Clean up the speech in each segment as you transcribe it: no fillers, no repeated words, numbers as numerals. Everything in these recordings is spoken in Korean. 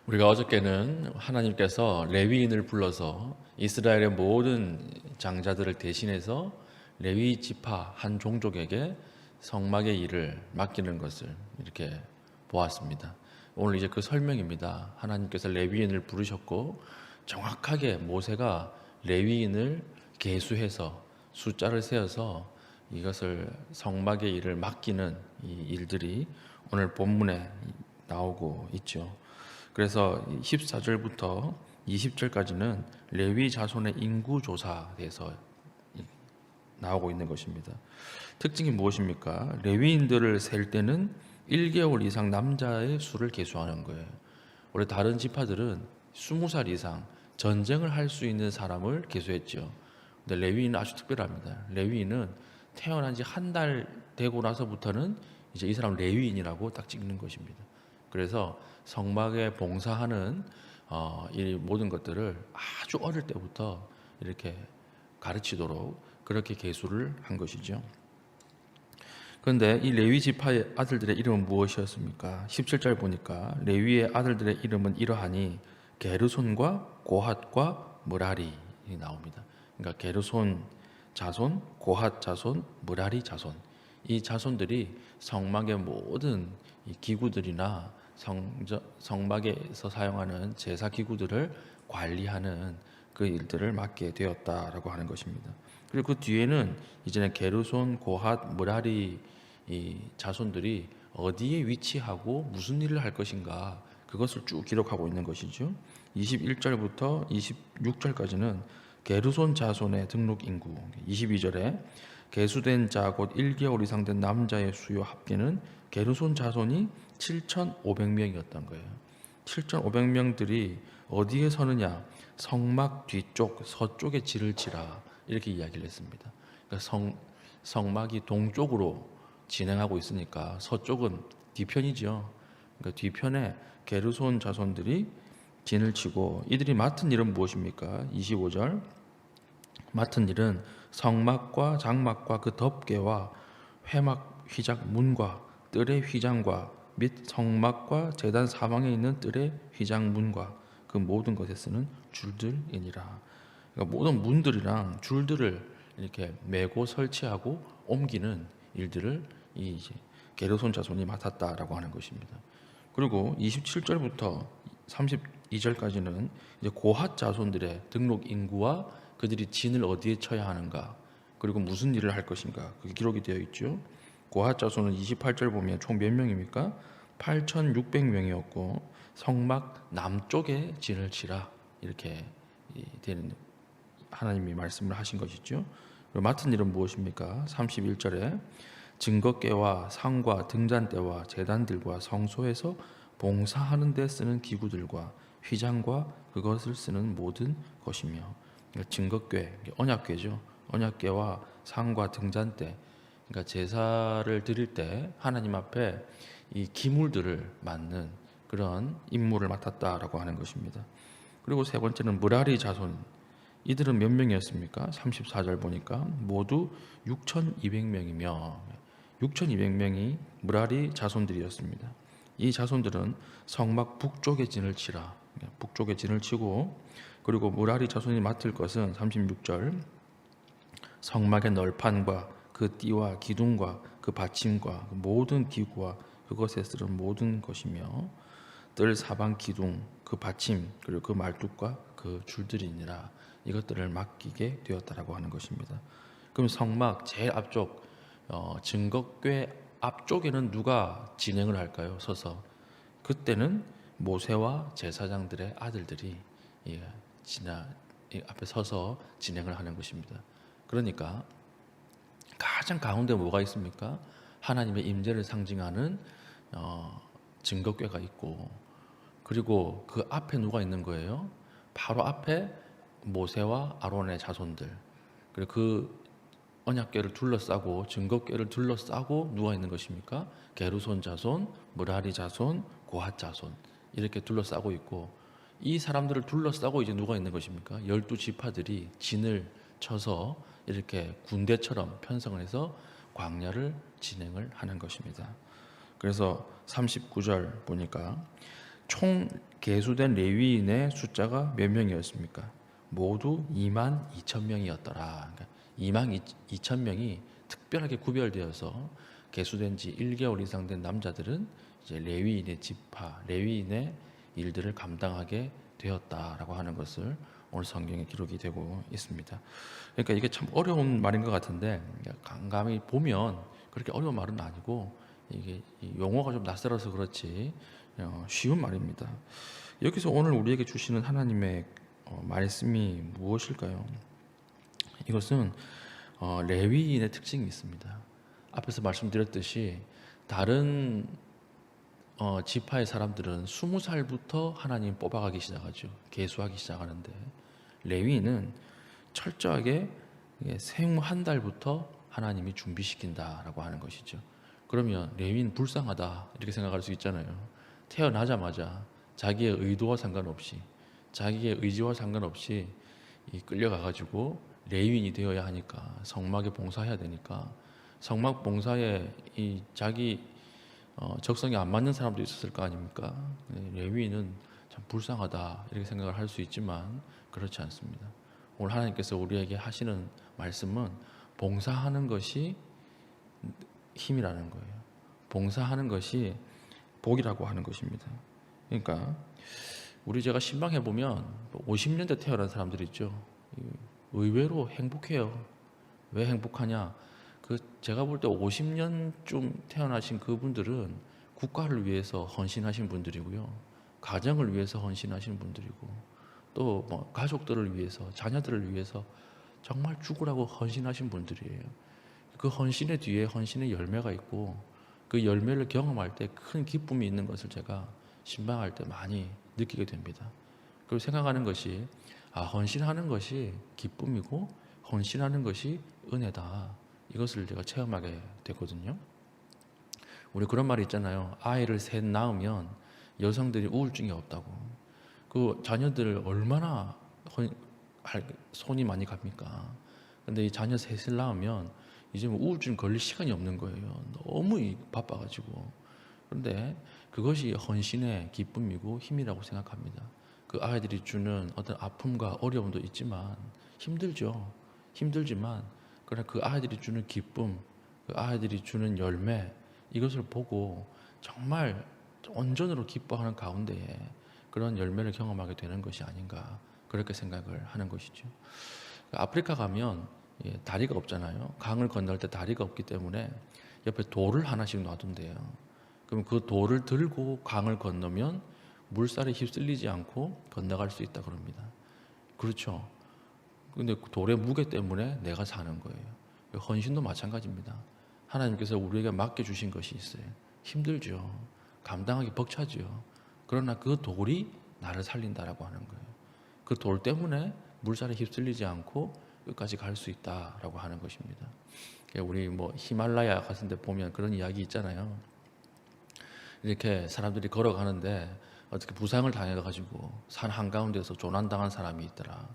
우리가 어저께는 하나님께서 레위인을 불러서 이스라엘의 모든 장자들을 대신해서 레위 지파 한 종족에게 성막의 일을 맡기는 것을 이렇게 보았습니다. 오늘 이제 그 설명입니다. 하나님께서 레위인을 부르셨고 정확하게 모세가 레위인을 계수해서 숫자를 세어서 이것을 성막의 일을 맡기는 이 일들이 오늘 본문에 나오고 있죠. 그래서 14절부터 20절까지는 레위 자손의 인구 조사에 대해서 나오고 있는 것입니다. 특징이 무엇입니까? 레위인들을 셀 때는 1개월 이상 남자의 수를 계수하는 거예요. 원래 다른 지파들은 20살 이상 전쟁을 할 수 있는 사람을 계수했죠. 근데 레위인은 아주 특별합니다. 레위인은 태어난 지 한 달 되고 나서부터는 이제 이 사람 레위인이라고 딱 찍는 것입니다. 그래서 성막에 봉사하는 이 모든 것들을 아주 어릴 때부터 이렇게 가르치도록 그렇게 계수를 한 것이죠. 그런데 이 레위 지파의 아들들의 이름은 무엇이었습니까? 17절 보니까 레위의 아들들의 이름은 이러하니 게르손과 고핫과 므라리 나옵니다. 그러니까 게르손 자손, 고핫 자손, 므라리 자손. 이 자손들이 성막의 모든 이 기구들이나 성막에서 사용하는 제사 기구들을 관리하는 그 일들을 맡게 되었다라고 하는 것입니다. 그리고 그 뒤에는 이제는 게르손, 고핫, 므라리 이 자손들이 어디에 위치하고 무슨 일을 할 것인가 그것을 쭉 기록하고 있는 것이죠. 21절부터 26절까지는 게르손 자손의 등록 인구, 22절에 계수된 자 곧 1개월 이상 된 남자의 수요 합계는 게르손 자손이 7,500명이었던 거예요. 7,500명들이 어디에 서느냐? 성막 뒤쪽 서쪽에 진을 치라 이렇게 이야기를 했습니다. 그러니까 성막이 동쪽으로 진행하고 있으니까 서쪽은 뒤편이죠. 그러니까 뒤편에 게르손 자손들이 진을 치고 이들이 맡은 일은 무엇입니까? 25절 맡은 일은 성막과 장막과 그 덮개와 회막 휘장 문과 뜰의 휘장과 및 성막과 제단 사방에 있는 뜰의 휘장 문과 그 모든 것에 쓰는 줄들이니라. 그러니까 모든 문들이랑 줄들을 이렇게 메고 설치하고 옮기는 일들을 이 이제 게르손 자손이 맡았다라고 하는 것입니다. 그리고 27절부터 32절까지는 이제 고핫 자손들의 등록 인구와 그들이 진을 어디에 쳐야 하는가 그리고 무슨 일을 할 것인가 그게 기록이 되어 있죠. 고핫 자손은 28절 보면 총 몇 명입니까? 8,600명이었고 성막 남쪽에 진을 치라 이렇게 되는 하나님이 말씀을 하신 것이죠. 맡은 일은 무엇입니까? 31절에 증거궤와 상과 등잔대와 제단들과 성소에서 봉사하는 데 쓰는 기구들과 휘장과 그것을 쓰는 모든 것이며 증거궤, 언약궤죠. 언약궤와 상과 등잔대 그러니까 제사를 드릴 때 하나님 앞에 이 기물들을 맡는 그런 임무를 맡았다라고 하는 것입니다. 그리고 세 번째는 므라리 자손. 이들은 몇 명이었습니까? 34절 보니까 모두 6,200명이며 6,200명이 므라리 자손들이었습니다. 이 자손들은 성막 북쪽에 진을 치라. 북쪽에 진을 치고 그리고 므라리 자손이 맡을 것은 36절 성막의 널판과 그 띠와 기둥과 그 받침과 그 모든 기구와 그것에 쓰는 모든 것이며 뜰 사방 기둥 그 받침 그리고 그 말뚝과 그 줄들이니라 이것들을 맡기게 되었다라고 하는 것입니다. 그럼 성막 제일 앞쪽 증거궤 앞쪽에는 누가 진행을 할까요? 서서 그때는 모세와 제사장들의 아들들이 앞에 서서 진행을 하는 것입니다. 그러니까 가장 가운데 뭐가 있습니까? 하나님의 임재를 상징하는 증거궤가 있고 그리고 그 앞에 누가 있는 거예요? 바로 앞에 모세와 아론의 자손들 그리고 그 언약궤를 둘러싸고 증거궤를 둘러싸고 누가 있는 것입니까? 게르손 자손, 므라리 자손, 고핫 자손 이렇게 둘러싸고 있고 이 사람들을 둘러싸고 이제 누가 있는 것입니까? 12지파들이 진을 쳐서 이렇게 군대처럼 편성을 해서 광야를 진행을 하는 것입니다. 그래서 39절 보니까 총 계수된 레위인의 숫자가 몇 명이었습니까? 모두 2만 2천 명이었더라. 그러니까 2만 2천 명이 특별하게 구별되어서 계수된 지 1개월 이상 된 남자들은 이제 레위인의 지파, 레위인의 일들을 감당하게 되었다라고 하는 것을 오늘 성경에 기록이 되고 있습니다. 그러니까 이게 참 어려운 말인 것 같은데 감감히 보면 그렇게 어려운 말은 아니고 이게 용어가 좀 낯설어서 그렇지 쉬운 말입니다. 여기서 오늘 우리에게 주시는 하나님의 말씀이 무엇일까요? 이것은 레위인의 특징이 있습니다. 앞에서 말씀드렸듯이 다른 지파의 사람들은 20살부터 하나님 뽑아가기 시작하죠. 계수하기 시작하는데 레위인은 철저하게 생후 한 달부터 하나님이 준비시킨다라고 하는 것이죠. 그러면 레위인 불쌍하다 이렇게 생각할 수 있잖아요. 태어나자마자 자기의 의도와 상관없이 자기의 의지와 상관없이 끌려가가지고 레위인이 되어야 하니까 성막에 봉사해야 되니까 성막 봉사에 이 자기 적성이 안 맞는 사람도 있었을 거 아닙니까? 레위인은 참 불쌍하다 이렇게 생각을 할 수 있지만 그렇지 않습니다. 오늘 하나님께서 우리에게 하시는 말씀은 봉사하는 것이 힘이라는 거예요. 봉사하는 것이 복이라고 하는 것입니다. 그러니까 우리 제가 신방해 보면 50년대 태어난 사람들 있죠. 의외로 행복해요. 왜 행복하냐? 제가 볼 때 50년쯤 태어나신 그분들은 국가를 위해서 헌신하신 분들이고요. 가정을 위해서 헌신하신 분들이고 또 뭐 가족들을 위해서 자녀들을 위해서 정말 죽으라고 헌신하신 분들이에요. 그 헌신의 뒤에 헌신의 열매가 있고 그 열매를 경험할 때 큰 기쁨이 있는 것을 제가 신방할 때 많이 느끼게 됩니다. 그리고 생각하는 것이 헌신하는 것이 기쁨이고 헌신하는 것이 은혜다. 이것을 제가 체험하게 되거든요. 우리 그런 말이 있잖아요. 아이를 셋 낳으면 여성들이 우울증이 없다고. 그 자녀들 얼마나 손이 많이 갑니까? 근데 이 자녀 셋을 낳으면 이제 뭐 우울증 걸릴 시간이 없는 거예요. 너무 바빠가지고. 그런데 그것이 헌신의 기쁨이고 힘이라고 생각합니다. 그 아이들이 주는 어떤 아픔과 어려움도 있지만 힘들죠. 힘들지만 그러나 그 아이들이 주는 기쁨, 그 아이들이 주는 열매 이것을 보고 정말 온전으로 기뻐하는 가운데에 그런 열매를 경험하게 되는 것이 아닌가 그렇게 생각을 하는 것이죠. 아프리카 가면 다리가 없잖아요. 강을 건널 때 다리가 없기 때문에 옆에 돌을 하나씩 놔둔대요. 그럼 그 돌을 들고 강을 건너면 물살에 휩쓸리지 않고 건너갈 수 있다 그럽니다. 그렇죠. 근데 돌의 무게 때문에 내가 사는 거예요. 헌신도 마찬가지입니다. 하나님께서 우리에게 맡겨주신 것이 있어요. 힘들죠. 감당하기 벅차죠. 그러나 그 돌이 나를 살린다라고 하는 거예요. 그 돌 때문에 물살에 휩쓸리지 않고 끝까지 갈 수 있다라고 하는 것입니다. 우리 뭐 히말라야 같은 데 보면 그런 이야기 있잖아요. 이렇게 사람들이 걸어가는데 어떻게 부상을 당해가지고 산 한가운데서 조난당한 사람이 있더라.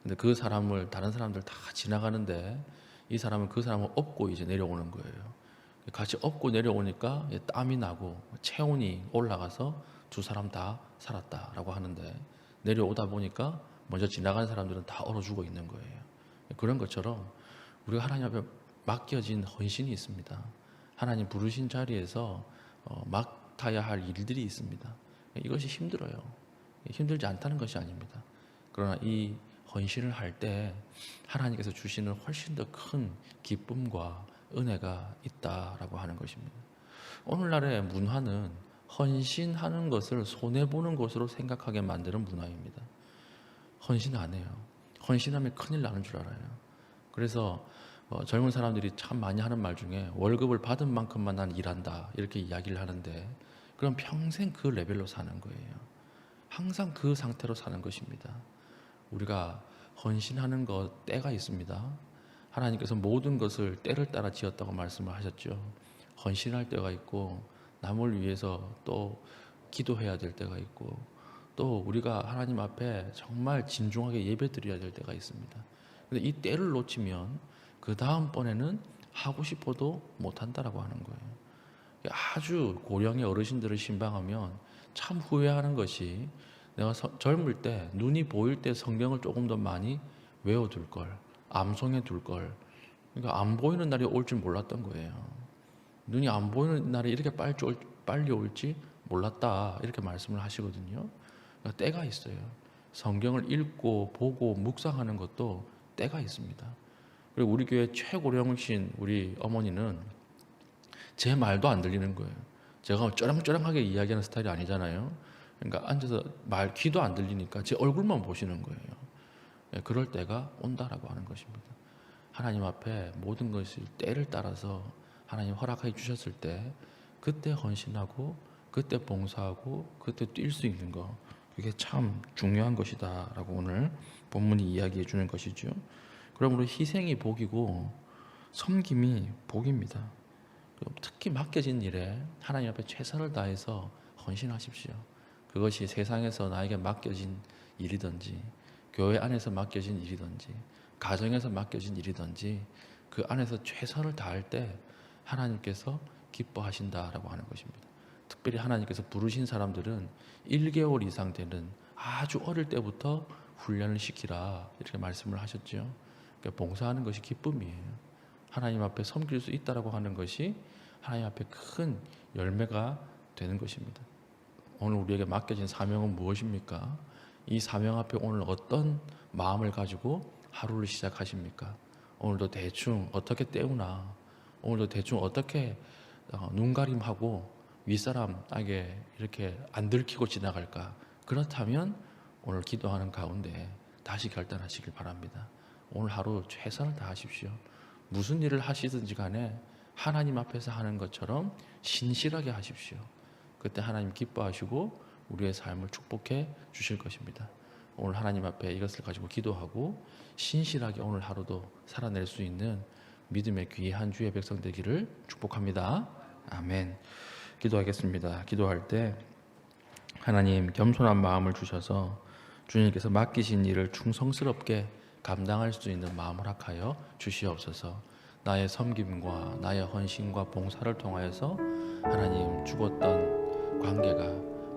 근데 그 사람을 다른 사람들 다 지나가는데 이 사람은 그 사람을 업고 이제 내려오는 거예요. 같이 업고 내려오니까 땀이 나고 체온이 올라가서 두 사람 다 살았다라고 하는데 내려오다 보니까 먼저 지나가는 사람들은 다 얼어 죽어 있는 거예요. 그런 것처럼 우리가 하나님 앞에 맡겨진 헌신이 있습니다. 하나님 부르신 자리에서 맡아야 할 일들이 있습니다. 이것이 힘들어요. 힘들지 않다는 것이 아닙니다. 그러나 이 헌신을 할 때 하나님께서 주시는 훨씬 더 큰 기쁨과 은혜가 있다라고 하는 것입니다. 오늘날의 문화는 헌신하는 것을 손해보는 것으로 생각하게 만드는 문화입니다. 헌신 안 해요. 헌신하면 큰일 나는 줄 알아요. 그래서 젊은 사람들이 참 많이 하는 말 중에 월급을 받은 만큼만 난 일한다 이렇게 이야기를 하는데 그럼 평생 그 레벨로 사는 거예요. 항상 그 상태로 사는 것입니다. 우리가 헌신하는 것 때가 있습니다. 하나님께서 모든 것을 때를 따라 지었다고 말씀을 하셨죠. 헌신할 때가 있고 남을 위해서 또 기도해야 될 때가 있고 또 우리가 하나님 앞에 정말 진중하게 예배드려야 될 때가 있습니다. 근데 이 때를 놓치면 그 다음번에는 하고 싶어도 못한다라고 하는 거예요. 아주 고령의 어르신들을 신방하면 참 후회하는 것이 내가 젊을 때 눈이 보일 때 성경을 조금 더 많이 외워둘 걸, 암송해 둘 걸. 그러니까 안 보이는 날이 올 줄 몰랐던 거예요. 눈이 안 보이는 날이 이렇게 빨리 올지 몰랐다, 이렇게 말씀을 하시거든요. 그러니까 때가 있어요. 성경을 읽고 보고 묵상하는 것도 때가 있습니다. 그리고 우리 교회 최고령이신 우리 어머니는 제 말도 안 들리는 거예요. 제가 쩌렁쩌렁하게 이야기하는 스타일이 아니잖아요. 그러니까 앉아서 귀도 안 들리니까 제 얼굴만 보시는 거예요. 그럴 때가 온다라고 하는 것입니다. 하나님 앞에 모든 것이 때를 따라서 하나님 허락해 주셨을 때 그때 헌신하고 그때 봉사하고 그때 뛸 수 있는 거, 그게 참 중요한 것이다 라고 오늘 본문이 이야기해 주는 것이죠. 그러므로 희생이 복이고 섬김이 복입니다. 특히 맡겨진 일에 하나님 앞에 최선을 다해서 헌신하십시오. 그것이 세상에서 나에게 맡겨진 일이든지 교회 안에서 맡겨진 일이든지 가정에서 맡겨진 일이든지 그 안에서 최선을 다할 때 하나님께서 기뻐하신다라고 하는 것입니다. 특별히 하나님께서 부르신 사람들은 1개월 이상 되는 아주 어릴 때부터 훈련을 시키라, 이렇게 말씀을 하셨죠. 그러니까 봉사하는 것이 기쁨이에요. 하나님 앞에 섬길 수 있다라고 하는 것이 하나님 앞에 큰 열매가 되는 것입니다. 오늘 우리에게 맡겨진 사명은 무엇입니까? 이 사명 앞에 오늘 어떤 마음을 가지고 하루를 시작하십니까? 오늘도 대충 어떻게 때우나, 오늘도 대충 어떻게 눈가림하고 윗사람에게 이렇게 안 들키고 지나갈까? 그렇다면 오늘 기도하는 가운데 다시 결단하시길 바랍니다. 오늘 하루 최선을 다하십시오. 무슨 일을 하시든지 간에 하나님 앞에서 하는 것처럼 신실하게 하십시오. 그때 하나님 기뻐하시고 우리의 삶을 축복해 주실 것입니다. 오늘 하나님 앞에 이것을 가지고 기도하고 신실하게 오늘 하루도 살아낼 수 있는 믿음의 귀한 주의 백성 되기를 축복합니다. 아멘. 기도하겠습니다. 기도할 때 하나님 겸손한 마음을 주셔서 주님께서 맡기신 일을 충성스럽게 감당할 수 있는 마음을 허락하여 주시옵소서. 나의 섬김과 나의 헌신과 봉사를 통하여서 하나님 죽었던 관계가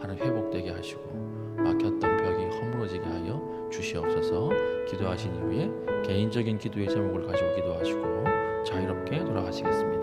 하나님 회복되게 하시고 막혔던 벽이 허물어지게 하여 주시옵소서. 기도하신 이후에 개인적인 기도의 제목을 가지고 기도하시고 자유롭게 돌아가시겠습니다.